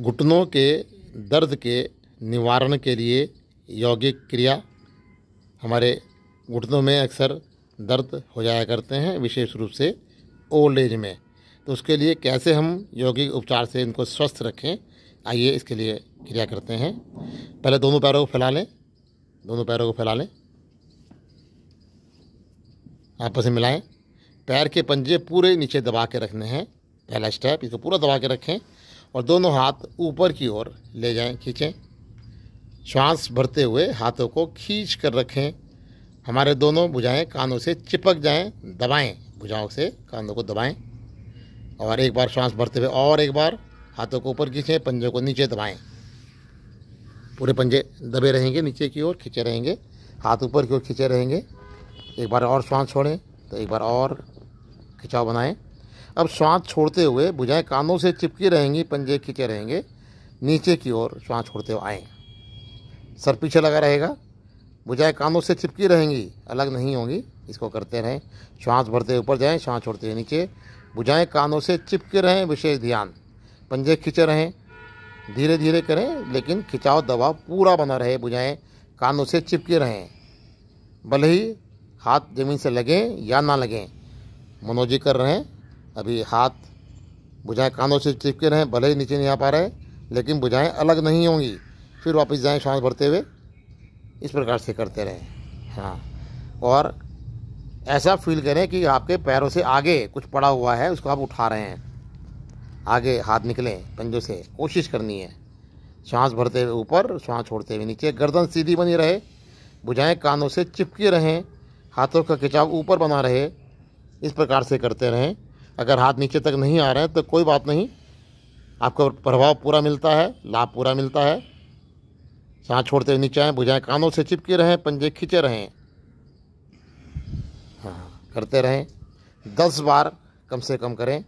घुटनों के दर्द के निवारण के लिए यौगिक क्रिया। हमारे घुटनों में अक्सर दर्द हो जाया करते हैं, विशेष रूप से ओल्ड एज में। तो उसके लिए कैसे हम यौगिक उपचार से इनको स्वस्थ रखें, आइए इसके लिए क्रिया करते हैं। पहले दोनों पैरों को फैला लें, दोनों पैरों को फैला लें, आपस में मिलाएं। पैर के पंजे पूरे नीचे दबा के रखने हैं। पहला स्टेप, इसको पूरा दबा के रखें और दोनों हाथ ऊपर की ओर ले जाएं, खींचें। श्वास भरते हुए हाथों को खींच कर रखें। हमारे दोनों भुजाएं कानों से चिपक जाएं, दबाएं, भुजाओं से कानों को दबाएं। और एक बार श्वास भरते हुए और एक बार हाथों को ऊपर खींचें, पंजों को नीचे दबाएं। पूरे पंजे दबे रहेंगे, नीचे की ओर खींचे रहेंगे, हाथ ऊपर की ओर खींचे रहेंगे। एक बार और श्वास छोड़ें तो एक बार और खिंचाव बनाएं। अब श्वास छोड़ते हुए भुजाएं कानों से चिपकी रहेंगी, पंजे खींचे रहेंगे, नीचे की ओर श्वास छोड़ते हुए आएँ। सर पीछे लगा रहेगा, भुजाएं कानों से चिपकी रहेंगी, अलग नहीं होंगी। इसको करते रहें। श्वास भरते ऊपर जाएं, श्वास छोड़ते हुए नीचे, भुजाएं कानों से चिपके रहें, विशेष ध्यान। पंजे खींचे रहें, धीरे धीरे करें लेकिन खिंचाव दबाव पूरा बना रहे, भुजाएं कानों से चिपके रहें। भले ही हाथ ज़मीन से लगें या ना लगें, मनोजी कर रहे हैं। अभी हाथ भुजाएं कानों से चिपके रहें, भले ही नीचे नहीं आ पा रहे लेकिन भुजाएं अलग नहीं होंगी। फिर वापस जाएं, श्वास भरते हुए इस प्रकार से करते रहें। हाँ, और ऐसा फील करें कि आपके पैरों से आगे कुछ पड़ा हुआ है, उसको आप उठा रहे हैं। आगे हाथ निकलें पंजों से, कोशिश करनी है। श्वास भरते हुए ऊपर, श्वास छोड़ते हुए नीचे, गर्दन सीधी बनी रहे, भुजाएं कानों से चिपकी रहें, हाथों का खिंचाव ऊपर बना रहे। इस प्रकार से करते रहें। अगर हाथ नीचे तक नहीं आ रहे हैं तो कोई बात नहीं, आपको प्रभाव पूरा मिलता है, लाभ पूरा मिलता है। सांस छोड़ते हुए नीचे आएँ, भुजाएं कानों से चिपके रहें, पंजे खींचे रहें। हाँ, करते रहें। 10 बार कम से कम करें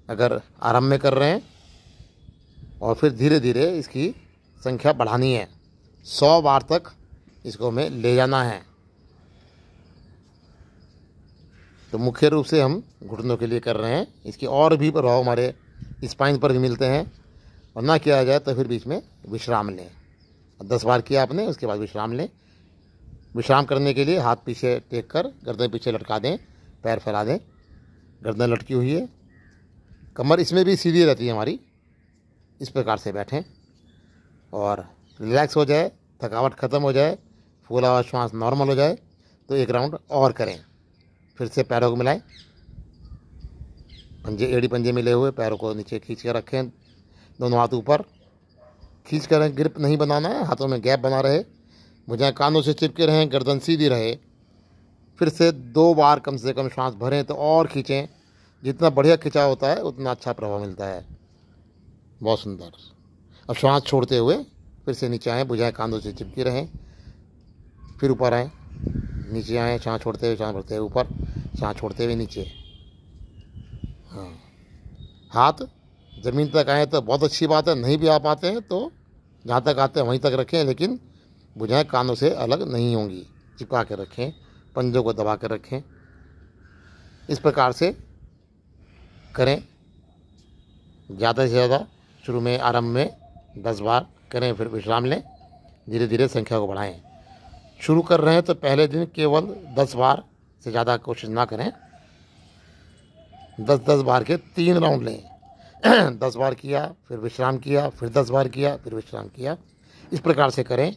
अगर आराम में कर रहे हैं, और फिर धीरे धीरे इसकी संख्या बढ़ानी है। 100 बार तक इसको हमें ले जाना है। तो मुख्य रूप से हम घुटनों के लिए कर रहे हैं। इसके और भी प्रभाव हमारे स्पाइन पर भी मिलते हैं, और ना किया जाए तो फिर बीच में विश्राम लें। 10 बार किया आपने, उसके बाद विश्राम लें। विश्राम करने के लिए हाथ पीछे टेक कर गर्दन पीछे लटका दें, पैर फैला दें। गर्दन लटकी हुई है, कमर इसमें भी सीधी रहती है हमारी। इस प्रकार से बैठें और रिलैक्स हो जाए, थकावट ख़त्म हो जाए, फूला हुआ श्वास नॉर्मल हो जाए तो एक राउंड और करें। फिर से पैरों को मिलाएं, पंजे एड़ी पंजे मिले हुए, पैरों को नीचे खींच कर रखें, दोनों हाथ ऊपर खींच कर, ग्रिप नहीं बनाना है, हाथों में गैप बना रहे, भुजाएं कानों से चिपके रहें, गर्दन सीधी रहे। फिर से 2 बार कम से कम श्वास भरें तो और खींचें। जितना बढ़िया खिंचाव होता है उतना अच्छा प्रभाव मिलता है। बहुत सुंदर। अब श्वास छोड़ते हुए फिर से नीचे आएँ, भुजाएं कानों से चिपकी रहें, फिर ऊपर आएँ, नीचे आएँ, सांस छोड़ते हुए, सांस भरते हुए ऊपर, सांस छोड़ते हुए नीचे। हाँ, हाथ ज़मीन तक आए तो बहुत अच्छी बात है, नहीं भी आ पाते हैं तो जहाँ तक आते हैं वहीं तक रखें, लेकिन भुजाएं कानों से अलग नहीं होंगी। चिपका के रखें, पंजों को दबा कर रखें। इस प्रकार से करें, ज़्यादा से ज़्यादा। शुरू में आरंभ में 10 बार करें, फिर विश्राम लें, धीरे धीरे संख्या को बढ़ाएं। शुरू कर रहे हैं तो पहले दिन केवल 10 बार से ज़्यादा कोशिश ना करें। 10-10 बार के 3 राउंड लें। 10 बार किया, फिर विश्राम किया, फिर 10 बार किया, फिर विश्राम किया। इस प्रकार से करें।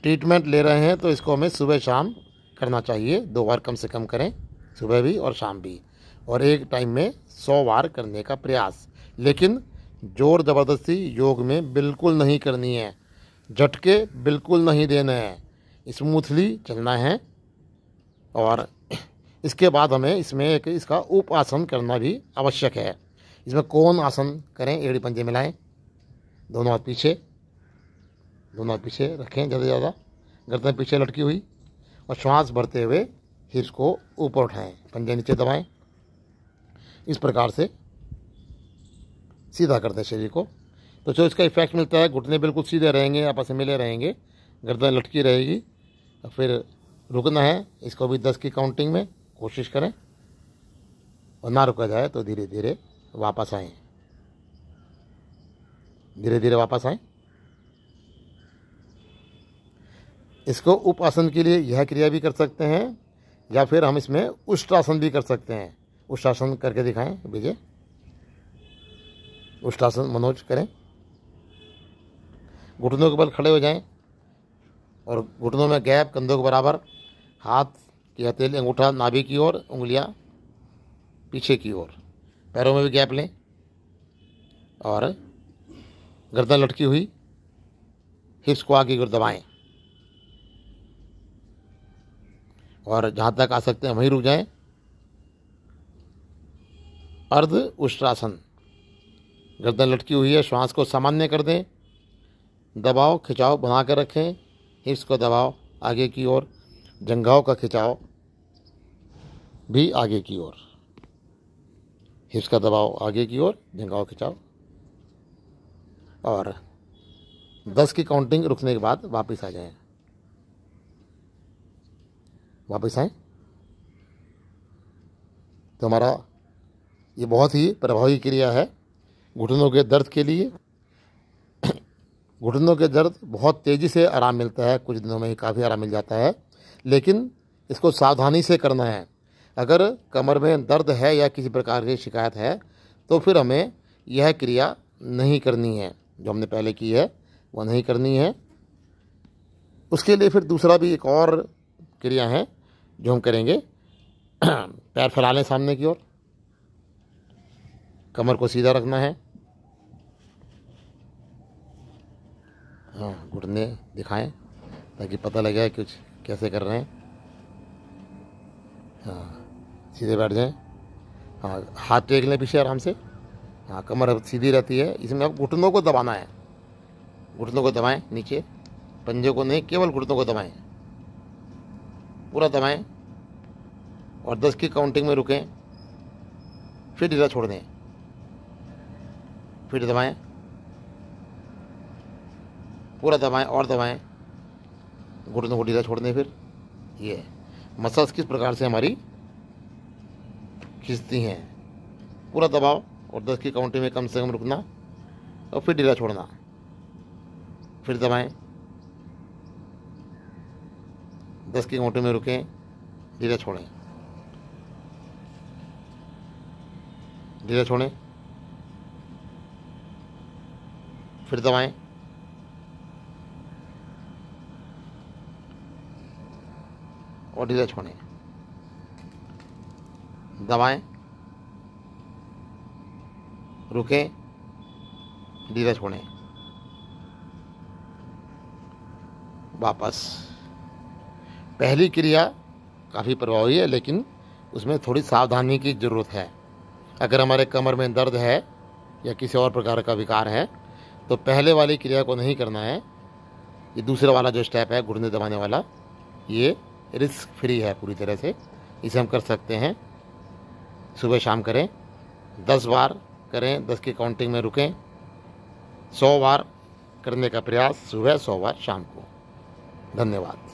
ट्रीटमेंट ले रहे हैं तो इसको हमें सुबह शाम करना चाहिए। 2 बार कम से कम करें, सुबह भी और शाम भी, और एक टाइम में 100 बार करने का प्रयास। लेकिन जोर ज़बरदस्ती योग में बिल्कुल नहीं करनी है, झटके बिल्कुल नहीं देने हैं, स्मूथली चलना है। और इसके बाद हमें इसमें एक इसका उप आसन करना भी आवश्यक है। इसमें कोण आसन करें, एड़ी पंजे मिलाएं, दोनों हाथ पीछे, दोनों हाथ पीछे रखें ज़्यादा से ज़्यादा, गर्दन पीछे लटकी हुई, और श्वास भरते हुए हिप्स को ऊपर उठाएं, पंजे नीचे दबाएं। इस प्रकार से सीधा करते हैं शरीर को। तो जो इसका इफेक्ट मिलता है, घुटने बिल्कुल सीधे रहेंगे, आपस में मिले रहेंगे, गर्दन लटकी रहेगी। फिर रुकना है, इसको भी 10 की काउंटिंग में कोशिश करें, और ना रुका जाए तो धीरे धीरे वापस आएँ। धीरे धीरे वापस आएं। इसको उपासन के लिए यह क्रिया भी कर सकते हैं या फिर हम इसमें उष्ट्रासन भी कर सकते हैं। उष्ट्रासन करके दिखाएं विजय। उष्ट्रासन मनोज करें। घुटनों के बल खड़े हो जाएं और घुटनों में गैप, कंधों के बराबर, हाथ की हथेली, अंगूठा नाभि की ओर, उंगलियां पीछे की ओर, पैरों में भी गैप लें और गर्दन लटकी हुई, हिप्स को आगे की ओर दबाएं और जहाँ तक आ सकते हैं वहीं रुक जाएं। अर्ध उष्ट्रासन, गर्दन लटकी हुई है, श्वास को सामान्य कर दें, दबाव खिंचाव बना कर रखें, हिप्स को दबाव आगे की ओर, जंघाओं का खिंचाव भी आगे की ओर, हिप्स का दबाव आगे की ओर, जंघाओं खिंचाव। और 10 की काउंटिंग रुकने के बाद वापस आ जाएं। वापस आएं तो हमारा ये बहुत ही प्रभावी क्रिया है घुटनों के दर्द के लिए। घुटनों के दर्द बहुत तेज़ी से आराम मिलता है, कुछ दिनों में ही काफ़ी आराम मिल जाता है, लेकिन इसको सावधानी से करना है। अगर कमर में दर्द है या किसी प्रकार की शिकायत है तो फिर हमें यह क्रिया नहीं करनी है, जो हमने पहले की है वह नहीं करनी है। उसके लिए फिर दूसरा भी एक और क्रिया है जो हम करेंगे। पैर फैला लें सामने की ओर, कमर को सीधा रखना है। हाँ, घुटने दिखाएं ताकि पता लगे कुछ कैसे कर रहे हैं। हाँ, सीधे बैठ जाएं। हाँ, हाथ टेक लें पीछे आराम से। हाँ, कमर सीधी रहती है। इसमें अब घुटनों को दबाना है। घुटनों को दबाएं नीचे, पंजे को नहीं, केवल घुटनों को दबाएं, पूरा दबाएं और 10 की काउंटिंग में रुकें, फिर ढीला छोड़ दें, फिर दबाएं, पूरा दबाएं और दबाएं, घुटनों को ढीला छोड़ दें। फिर ये मसल्स किस प्रकार से हमारी खींचती हैं। पूरा दबाव और 10 की काउंटिंग में कम से कम रुकना और फिर ढीला छोड़ना, फिर दबाएं, 10 की काउंटिंग में रुकें, ढीला छोड़ें, ढीला छोड़ें, फिर दबाएं, और ढीला छोड़ें, दबाएं, रुकें, ढीला छोड़ें, वापस। पहली क्रिया काफ़ी प्रभावी है, लेकिन उसमें थोड़ी सावधानी की ज़रूरत है। अगर हमारे कमर में दर्द है या किसी और प्रकार का विकार है तो पहले वाली क्रिया को नहीं करना है। ये दूसरा वाला जो स्टेप है घुटने दबाने वाला, ये रिस्क फ्री है पूरी तरह से। इसे हम कर सकते हैं, सुबह शाम करें, 10 बार करें, 10 की काउंटिंग में रुकें, 100 बार करने का प्रयास, सुबह 100 बार शाम को। धन्यवाद।